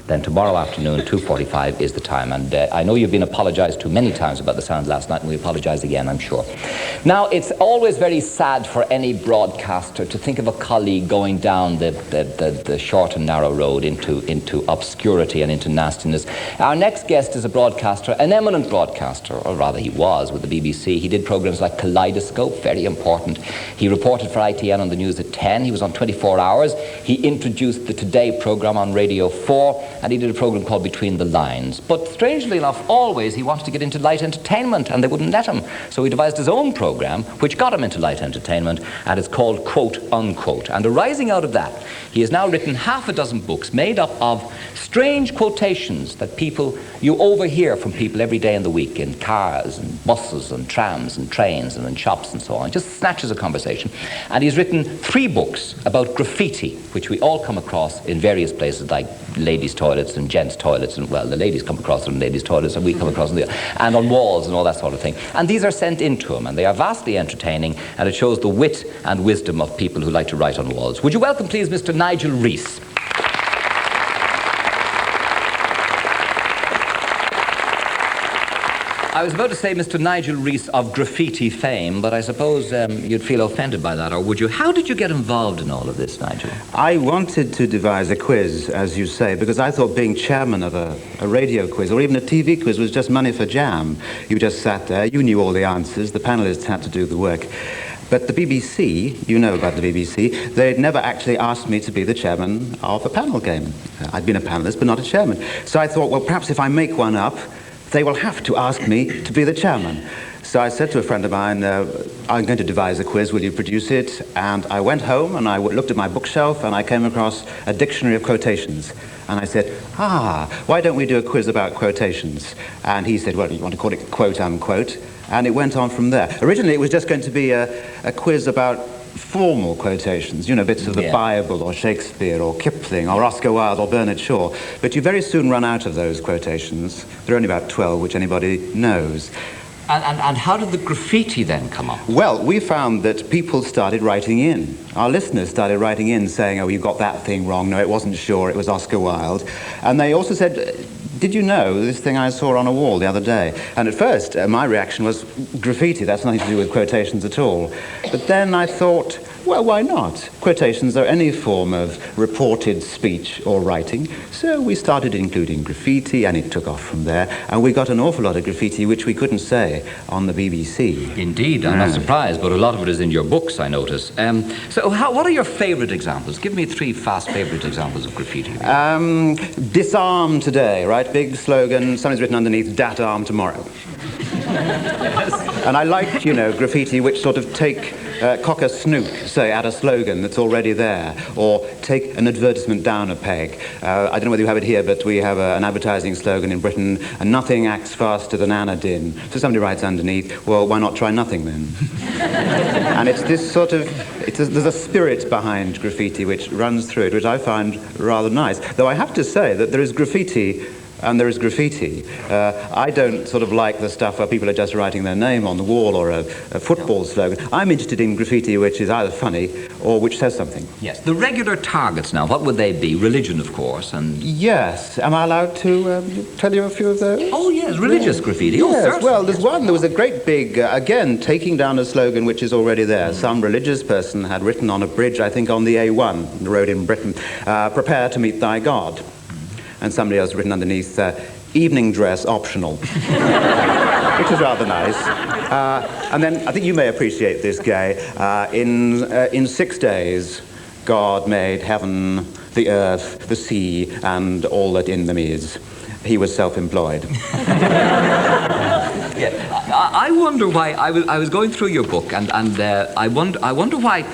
then tomorrow afternoon, 2:45 is the time. And I know you've been apologized to many times about the sound last night, and we apologize again, I'm sure. Now, it's always very sad for any broadcaster to think of a colleague going down the short and narrow road into obscurity and into nastiness. Our next guest is a broadcaster, an eminent broadcaster, or rather he was with the BBC. He did programs like Kaleidoscope, very important. He reported for ITN on the news at 10. He was on 24 Hours. He introduced the Today program on Radio 4, and he did a program called Between the Lines. But strangely enough, always he wanted to get into light entertainment, and they wouldn't let him. So he devised his own program, which got him into light entertainment, and it's called Quote Unquote. And arising out of that, he has now written half a dozen books made up of strange quotations that you overhear from people every day in the week, in cars and buses and trams and trains and in shops and so on. Just snatches of conversation. And he's written 3 books about graffiti, which we all come across in various places like ladies' toilets and gents' toilets, and well, the ladies come across them in ladies' toilets and we come across them and on walls and all that sort of thing. And these are sent into him, and they are vastly entertaining, and it shows the wit and wisdom of people who like to write on walls. Would you welcome, please, Mr. Nigel Rees? I was about to say Mr. Nigel Rees of Graffiti fame, but I suppose you'd feel offended by that, or would you? How did you get involved in all of this, Nigel? I wanted to devise a quiz, as you say, because I thought being chairman of a radio quiz or even a TV quiz was just money for jam. You just sat there, you knew all the answers, the panellists had to do the work. But the BBC, you know about the BBC, they'd never actually asked me to be the chairman of a panel game. I'd been a panelist, but not a chairman. So I thought, well, perhaps if I make one up, they will have to ask me to be the chairman. So I said to a friend of mine, I'm going to devise a quiz, will you produce it? And I went home and I looked at my bookshelf and I came across a dictionary of quotations. And I said, why don't we do a quiz about quotations? And he said, well, you want to call it quote unquote? And it went on from there. Originally it was just going to be a quiz about formal quotations, you know, bits of the Bible or Shakespeare or Kipling or Oscar Wilde or Bernard Shaw. But you very soon run out of those quotations. There are only about 12 which anybody knows. And how did the graffiti then come up? Well, we found that people started writing in. Our listeners started writing in saying, oh, you got that thing wrong. No, it wasn't Shaw, it was Oscar Wilde. And they also said, did you know this thing I saw on a wall the other day? And at first, my reaction was, graffiti, that's nothing to do with quotations at all. But then I thought, well, why not? Quotations are any form of reported speech or writing. So we started including graffiti, and it took off from there. And we got an awful lot of graffiti which we couldn't say on the BBC. Indeed, I'm not surprised, but a lot of it is in your books, I notice. So what are your favourite examples? Give me 3 fast favourite examples of graffiti. Disarm today, right? Big slogan, something's written underneath, dat arm tomorrow. And I like, you know, graffiti which sort of take cock a snook, say, at a slogan that's already there, or take an advertisement down a peg. I don't know whether you have it here, but we have an advertising slogan in Britain, and nothing acts faster than Anadin. So somebody writes underneath, well, why not try nothing then? And it's this sort of, there's a spirit behind graffiti which runs through it, which I find rather nice. Though I have to say that there is graffiti and there is graffiti. I don't sort of like the stuff where people are just writing their name on the wall or a football slogan. I'm interested in graffiti which is either funny or which says something. Yes. The regular targets now, what would they be? Religion, of course, and... Yes. Am I allowed to tell you a few of those? Oh, yes. Religious graffiti. Yes. Oh, certainly. Well, there's one. There was a great big, again, taking down a slogan which is already there. Some religious person had written on a bridge, I think on the A1, the road in Britain, prepare to meet thy God. And somebody else written underneath, evening dress optional, which is rather nice. And then I think you may appreciate this, Gay. In 6 days, God made heaven, the earth, the sea, and all that in them is. He was self-employed. I wonder why, I was going through your book, and I wonder why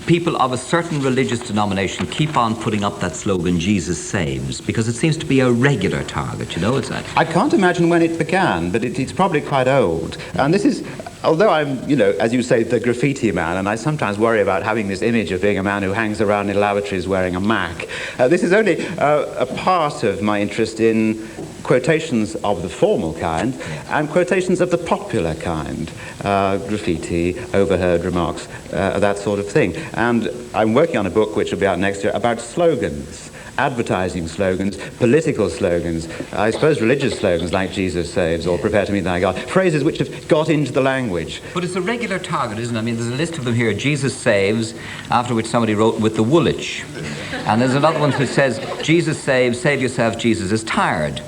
people of a certain religious denomination keep on putting up that slogan, Jesus saves, because it seems to be a regular target, you know, it's that. I can't imagine when it began, but it's probably quite old. And this is, although I'm, you know, as you say, the graffiti man, and I sometimes worry about having this image of being a man who hangs around in lavatories wearing a Mac, this is only a part of my interest in quotations of the formal kind and quotations of the popular kind, graffiti, overheard remarks, that sort of thing. And I'm working on a book which will be out next year about slogans. advertising slogans, political slogans, I suppose religious slogans like Jesus saves or prepare to meet thy God, phrases which have got into the language. But it's a regular target, isn't it? I mean, there's a list of them here. Jesus saves, after which somebody wrote with the Woolwich. And there's another one which says, Jesus saves, save yourself, Jesus is tired.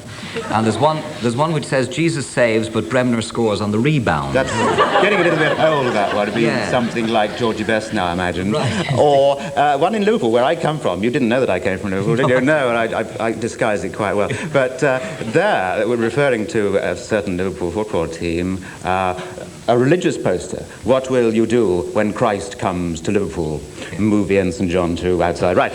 And there's one which says, Jesus saves, but Bremner scores on the rebound. That's getting a little bit old, that one. It'd be something like Georgie Best now, I imagine. Right. Or one in Liverpool, where I come from. You didn't know that I came from Liverpool, did you? No, and I disguised it quite well. But there, we're referring to a certain Liverpool football team, a religious poster. What will you do when Christ comes to Liverpool? Movie in St. John 2 outside. Right.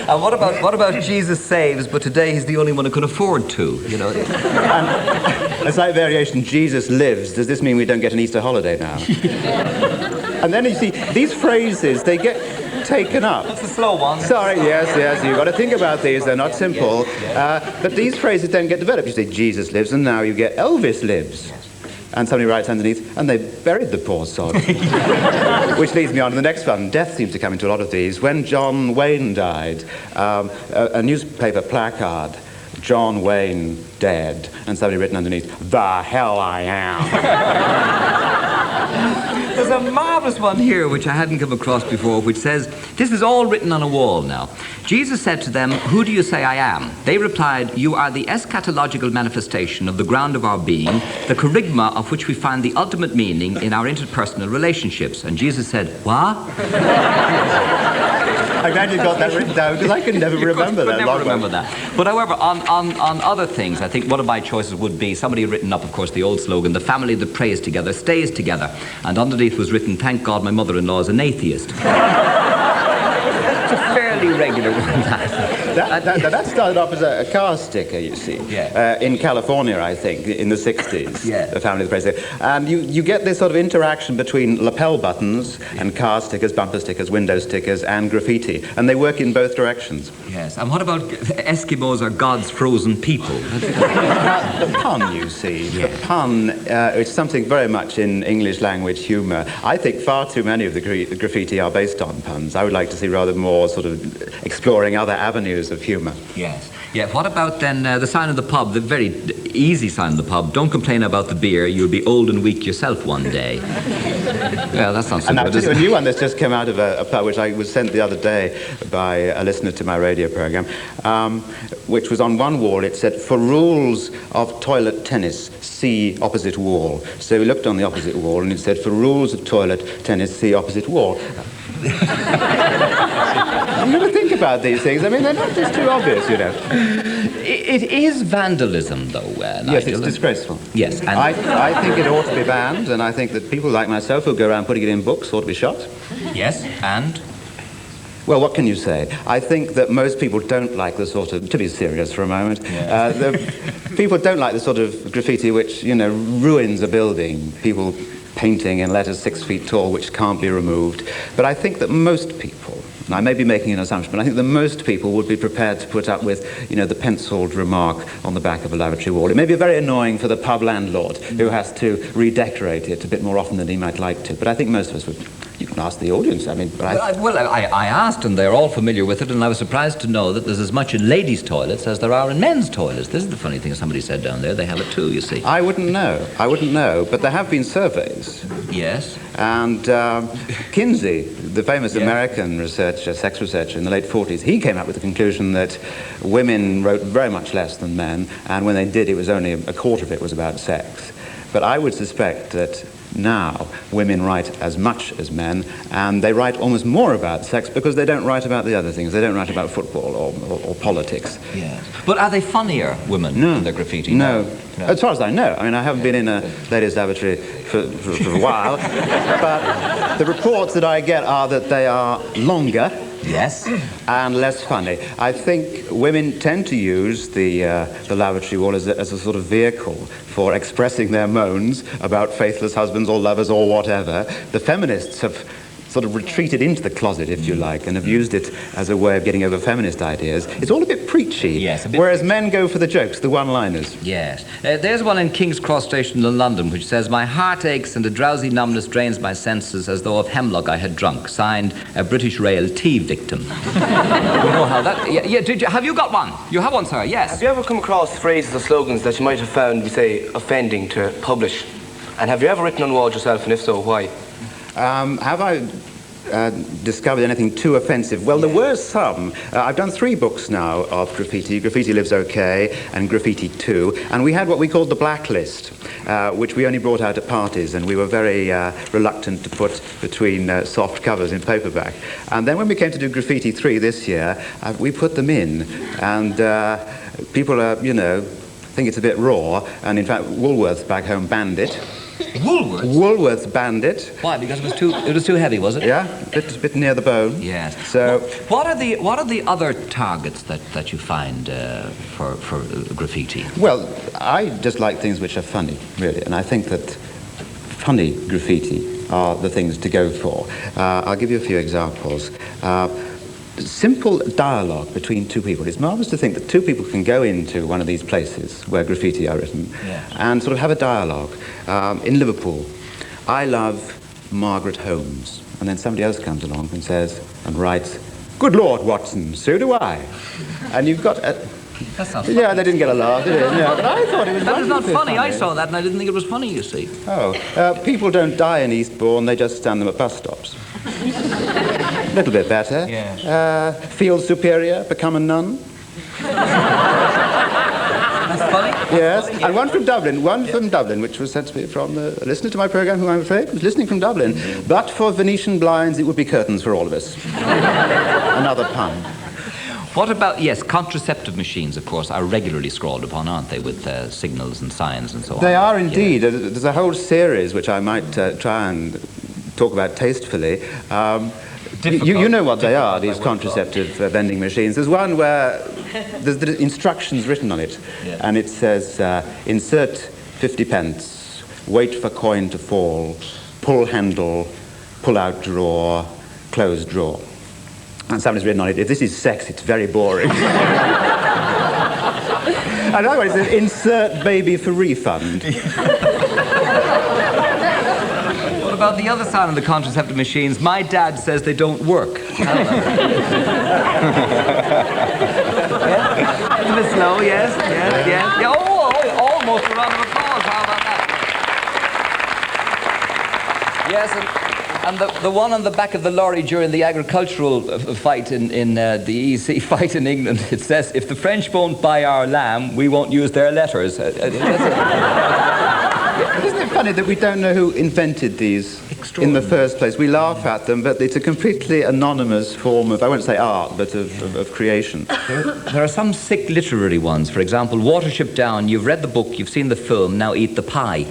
And what about Jesus saves, but today he's the only one who can afford to, you know? And a slight variation, Jesus lives. Does this mean we don't get an Easter holiday now? And then you see, these phrases, they get taken up. That's a slow one. Sorry, yes, you've got to think about these. They're not simple. But these phrases don't get developed. You say Jesus lives, and now you get Elvis lives. And somebody writes underneath, and they buried the poor sod. Which leads me on to the next one. Death seems to come into a lot of these. When John Wayne died, a newspaper placard, John Wayne dead, and somebody written underneath, the hell I am. There's a marvellous one here which I hadn't come across before, which says, this is all written on a wall now. Jesus said to them, who do you say I am? They replied, you are the eschatological manifestation of the ground of our being, the charisma of which we find the ultimate meaning in our interpersonal relationships. And Jesus said, what? I'm glad you got that written down, because I could never remember that. But however, on other things, I think one of my choices would be, somebody had written up, of course, the old slogan, the family that prays together stays together. And underneath was written, thank God my mother-in-law is an atheist. It's a fairly regular one. That started off as a car sticker, you see, in California, I think, in the 60s, the family that prays together. And you get this sort of interaction between lapel buttons and car stickers, bumper stickers, window stickers, and graffiti. And they work in both directions. Yes, and what about Eskimos are God's frozen people? The pun, you see. The pun is something very much in English language humour. I think far too many of the graffiti are based on puns. I would like to see rather more sort of exploring other avenues of humour. Yes. Yeah, what about then the sign of the pub, the very easy sign of the pub, don't complain about the beer, you'll be old and weak yourself one day. Well, that's not so good. And a new one that's just come out of a pub, which I was sent the other day by a listener to my radio programme, which was on one wall, it said, for rules of toilet tennis, see opposite wall. So we looked on the opposite wall and it said, for rules of toilet tennis, see opposite wall. I'm going to think about these things. I mean, they're not just too obvious, you know. It is vandalism, though, Nigel. Yes, it's disgraceful. Yes. And I think it ought to be banned, and I think that people like myself who go around putting it in books ought to be shot. Yes, and? Well, what can you say? I think that most people don't like the sort of, to be serious for a moment, people don't like the sort of graffiti which, you know, ruins a building. People painting in letters 6 feet tall which can't be removed. But I think that most people, and I may be making an assumption, but I think that most people would be prepared to put up with, you know, the penciled remark on the back of a lavatory wall. It may be very annoying for the pub landlord who has to redecorate it a bit more often than he might like to, but I think most of us would. You can ask the audience, I mean... But I asked, and they're all familiar with it, and I was surprised to know that there's as much in ladies' toilets as there are in men's toilets. This is the funny thing somebody said down there. They have it too, you see. I wouldn't know, but there have been surveys. Yes. And Kinsey, the famous American researcher, sex researcher in the late 40s, he came up with the conclusion that women wrote very much less than men, and when they did, it was only a quarter of it was about sex. But I would suspect that now women write as much as men, and they write almost more about sex because they don't write about the other things. They don't write about football or politics. Yeah. But are they funnier, women, in their graffiti? No. As far as I know. I mean, I haven't been in a ladies' lavatory for a while, but the reports that I get are that they are longer. Yes. And less funny. I think women tend to use the lavatory wall as a sort of vehicle for expressing their moans about faithless husbands or lovers or whatever. The feminists have sort of retreated into the closet, if you like, and have used it as a way of getting over feminist ideas. It's all a bit preachy, yes, a bit whereas preachy. men go for the jokes, the one-liners. Yes. There's one in King's Cross Station in London which says, "My heart aches and a drowsy numbness drains my senses as though of hemlock I had drunk." Signed, a British Rail tea victim. You know how that... Yeah, have you got one? You have one, sir? Yes. Have you ever come across phrases or slogans that you might have found, we say, offending to publish? And have you ever written on walls yourself, and if so, why? Have I discovered anything too offensive? Well, there were some. I've done 3 books now of graffiti. Graffiti Lives OK and Graffiti 2. And we had what we called the blacklist, which we only brought out at parties, and we were very reluctant to put between soft covers in paperback. And then when we came to do Graffiti 3 this year, we put them in. And people are, you know, think it's a bit raw. And in fact, Woolworths back home banned it. Woolworths? Woolworths banned it. Why? Because it was too heavy, was it? Yeah, a bit near the bone. Yes. So, what are the other targets that you find for graffiti? well, I just like things which are funny, really, and I think that funny graffiti are the things to go for. I'll give you a few examples. Simple dialogue between 2 people. It's marvellous to think that 2 people can go into one of these places where graffiti are written and sort of have a dialogue. In Liverpool, "I love Margaret Holmes," and then somebody else comes along and says and writes, "Good Lord, Watson, so do I." And you've got a... That's not Yeah, they didn't get a laugh, did it? Yeah, but I thought it was... That is not wonderfully funny. I saw that and I didn't think it was funny, you see. Oh, people don't die in Eastbourne, they just stand them at bus stops. A little bit better. Yeah. Feel superior, become a nun. That's funny? Yes, and one from Dublin, which was sent to me from a listener to my programme, who I'm afraid was listening from Dublin. "But for Venetian blinds, it would be curtains for all of us." Another pun. What about, yes, contraceptive machines, of course, are regularly scrawled upon, aren't they, with signals and signs and so on? They are indeed. There's a whole series which I might try and talk about tastefully. You know what they are, these contraceptive vending machines. There's one where there's the instructions written on it, and it says, "Insert 50 pence, wait for coin to fall, pull handle, pull out drawer, close drawer." And somebody's written on it, "If this is sex, it's very boring." Another one, it says, "Insert baby for refund." What about the other side of the contraceptive machines? "My dad says they don't work." Yeah? A bit slow, yes. Yeah. Oh, almost a round of applause. How about that? Yes, and the one on the back of the lorry during the agricultural fight in the EEC fight in England, it says, "If the French won't buy our lamb, we won't use their letters." Isn't it funny that we don't know who invented these in the first place? We laugh at them, but it's a completely anonymous form of, I won't say art, but of creation. There are some sick literary ones. For example, Watership Down. You've read the book, you've seen the film, now eat the pie.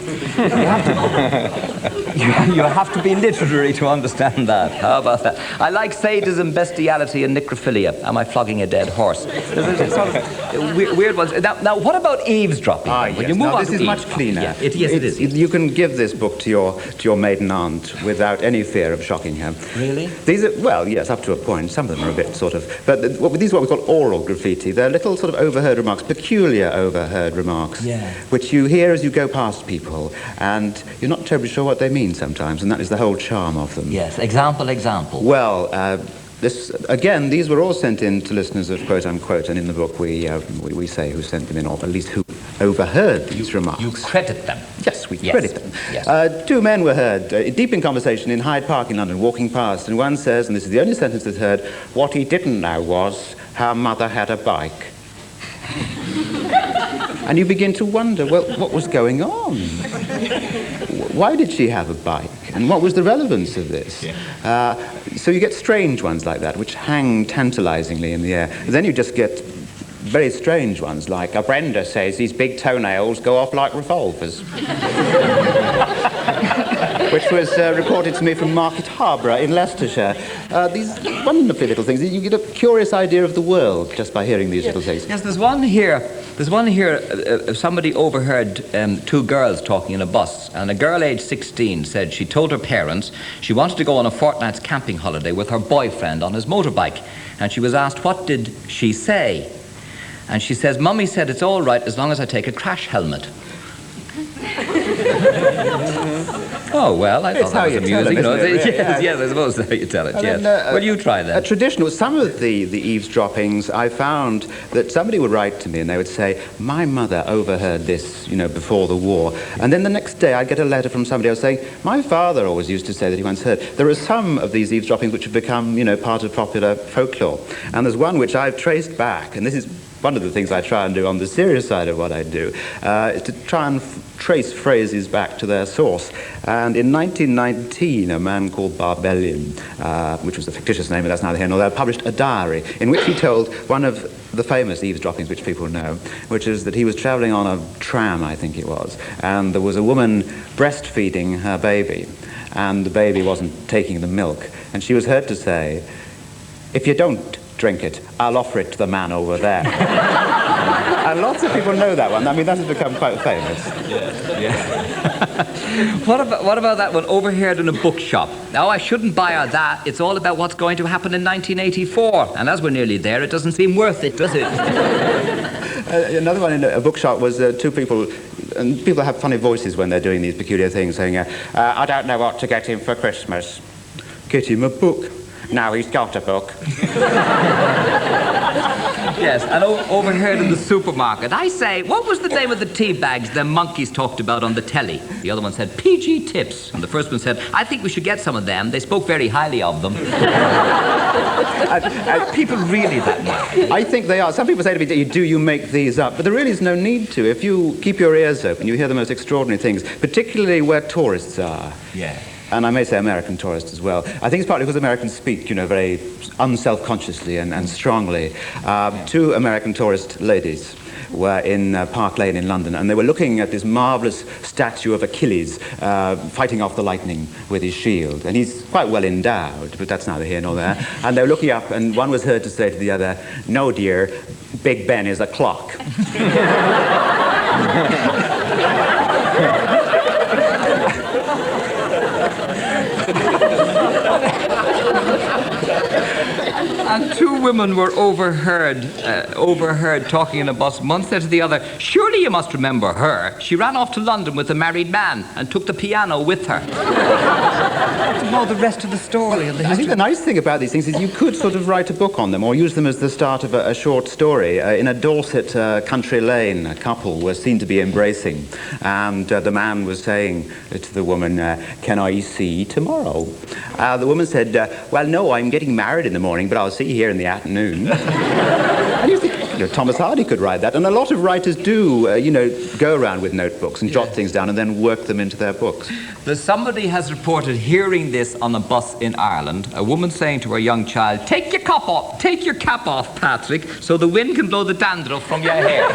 You have to be literary to understand that. How about that? I like sadism, bestiality, and necrophilia. Am I flogging a dead horse? There's sort of weird ones. Now, what about eavesdropping? Yes. Now, this is much cleaner. Yeah, it is. You can give this book to your maiden aunt without any fear of shocking her. Really? These are, well, yes, up to a point. Some of them are a bit sort of... But these are what we call oral graffiti. They're little sort of overheard remarks, peculiar overheard remarks, which you hear as you go past people, and you're not terribly sure what they mean sometimes, and that is the whole charm of them. Yes, example. Well, again, these were all sent in to listeners of Quote Unquote, and in the book we say who sent them in, or at least who overheard these remarks. You credit them. Yes, we credit them. Yes. 2 men were heard deep in conversation in Hyde Park in London, walking past, and one says, and this is the only sentence that's heard, "What he didn't know was her mother had a bike." And you begin to wonder, well, what was going on? Why did she have a bike? And what was the relevance of this? So you get strange ones like that, which hang tantalizingly in the air. And then you just get very strange ones, like, "Brenda says these big toenails go off like revolvers." Which was reported to me from Market Harborough in Leicestershire. these wonderful little things. You get a curious idea of the world just by hearing these little things. Yes, there's one here. Somebody overheard two girls talking in a bus, and a girl aged 16 said she told her parents she wanted to go on a fortnight's camping holiday with her boyfriend on his motorbike. And she was asked, what did she say? And she says, Mummy said it's all right as long as I take a crash helmet. Oh, well, I thought that was amusing. Yes, I suppose that's how you tell it, yes. Well, you try that. Traditional, some of the eavesdroppings, I found that somebody would write to me and they would say, my mother overheard this, before the war. And then the next day I'd get a letter from somebody else saying, my father always used to say that he once heard. There are some of these eavesdroppings which have become, part of popular folklore. And there's one which I've traced back, and this is one of the things I try and do on the serious side of what I do, is to try and trace phrases back to their source. And in 1919, a man called Barbellion, which was a fictitious name, but that's neither here nor there, published a diary in which he told one of the famous eavesdroppings which people know, which is that he was travelling on a tram, I think it was, and there was a woman breastfeeding her baby, and the baby wasn't taking the milk, and she was heard to say, if you don't drink it, I'll offer it to the man over there. And lots of people know that one. I mean, that has become quite famous. Yeah. What about that one, overheard in a bookshop? Now, I shouldn't buy that. It's all about what's going to happen in 1984. And as we're nearly there, it doesn't seem worth it, does it? Another one in a bookshop was two people, and people have funny voices when they're doing these peculiar things, saying, I don't know what to get him for Christmas. Get him a book. Now he's got a book. Yes, and overheard in the supermarket. I say, what was the name of the tea bags the monkeys talked about on the telly? The other one said, PG Tips. And the first one said, I think we should get some of them. They spoke very highly of them. People really that way? I think they are. Some people say to me, do you make these up? But there really is no need to. If you keep your ears open, you hear the most extraordinary things, particularly where tourists are. Yeah. And I may say American tourists as well. I think it's partly because Americans speak, very unself-consciously and strongly. Two American tourist ladies were in Park Lane in London, and they were looking at this marvellous statue of Achilles fighting off the lightning with his shield. And he's quite well endowed, but that's neither here nor there. And they were looking up, and one was heard to say to the other, no, dear, Big Ben is a clock. And two women were overheard talking in a bus. One said to the other, surely you must remember her. She ran off to London with a married man and took the piano with her. To know the rest of the story and the history. I think the nice thing about these things is you could sort of write a book on them or use them as the start of a short story. In a Dorset country lane, a couple were seen to be embracing, and the man was saying to the woman, can I see tomorrow? The woman said, well, no, I'm getting married in the morning, but I'll see you here in the afternoon. And you think, Thomas Hardy could write that, and a lot of writers do, go around with notebooks and jot things down and then work them into their books. Somebody has reported hearing this on a bus in Ireland, a woman saying to her young child, take your cap off, Patrick, so the wind can blow the dandruff from your hair.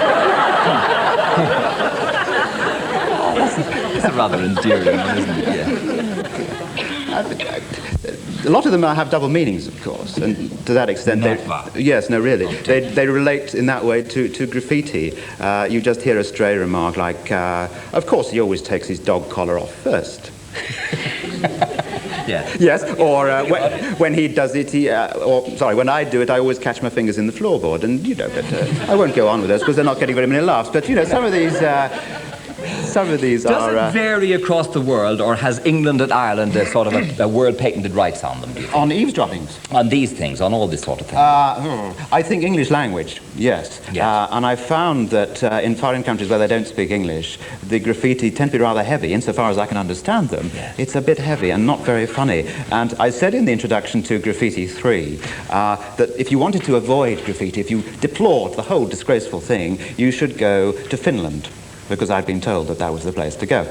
That's a rather endearing one, isn't it? Yeah. A lot of them have double meanings, of course, and to that extent, they relate in that way to graffiti. You just hear a stray remark like, of course he always takes his dog collar off first. Yeah. Yes, or when he does it, when I do it, I always catch my fingers in the floorboard, and but I won't go on with those because they're not getting very many laughs, but some of these... Does it vary across the world, or has England and Ireland sort of a world patented rights on them? On eavesdroppings? On these things, on all this sort of thing? I think English language, yes. And I found that in foreign countries where they don't speak English, the graffiti tend to be rather heavy, insofar as I can understand them. Yes. It's a bit heavy and not very funny. And I said in the introduction to Graffiti 3 that if you wanted to avoid graffiti, if you deplored the whole disgraceful thing, you should go to Finland, because I'd been told that that was the place to go.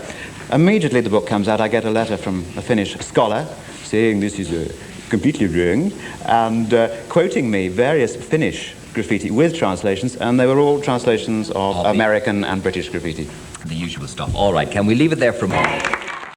Immediately the book comes out, I get a letter from a Finnish scholar saying this is completely wrong, and quoting me various Finnish graffiti with translations, and they were all translations of American and British graffiti. The usual stuff. All right, can we leave it there for a moment?